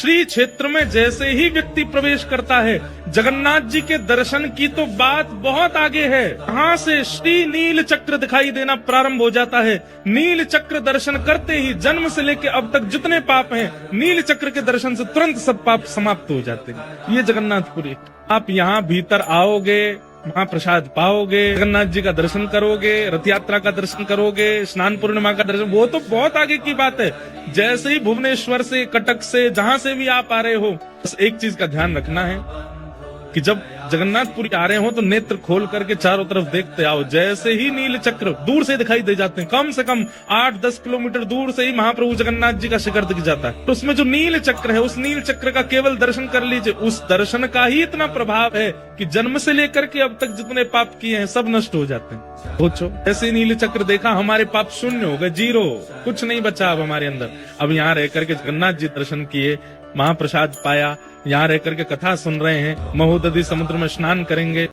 श्री क्षेत्र में जैसे ही व्यक्ति प्रवेश करता है, जगन्नाथ जी के दर्शन की तो बात बहुत आगे है। यहाँ से श्री नील चक्र दिखाई देना प्रारंभ हो जाता है। नील चक्र दर्शन करते ही जन्म से लेकर अब तक जितने पाप हैं, नील चक्र के दर्शन से तुरंत सब पाप समाप्त हो जाते हैं। ये जगन्नाथपुरी। आप यहाँ भीतर आओगे, महाप्रसाद पाओगे, जगन्नाथ जी का दर्शन करोगे, रथ यात्रा का दर्शन करोगे, स्नान पूर्णिमा का दर्शन, वो तो बहुत आगे की बात है। जैसे ही भुवनेश्वर से, कटक से, जहां से भी आप आ रहे हो, बस एक चीज का ध्यान रखना है कि जब जगन्नाथपुरी आ रहे हो तो नेत्र खोल करके चारों तरफ देखते आओ। जैसे ही नील चक्र दूर से दिखाई दे जाते हैं, कम से कम 8-10 किलोमीटर दूर से ही महाप्रभु जगन्नाथ जी का शिखर दिख जाता है। तो उसमें जो नील चक्र है, उस नील चक्र का केवल दर्शन कर लीजिए। उस दर्शन का ही इतना प्रभाव है कि जन्म से लेकर के अब तक जितने पाप किए हैं सब नष्ट हो जाते हैं। सोचो, ऐसे नील चक्र देखा, हमारे पाप शून्य हो गए, 0, कुछ नहीं बचा अब हमारे अंदर। अब यहाँ रह करके जगन्नाथ जी दर्शन किए, महाप्रसाद पाया, यहाँ रह करके कथा सुन रहे हैं, महोदधि समुद्र में स्नान करेंगे।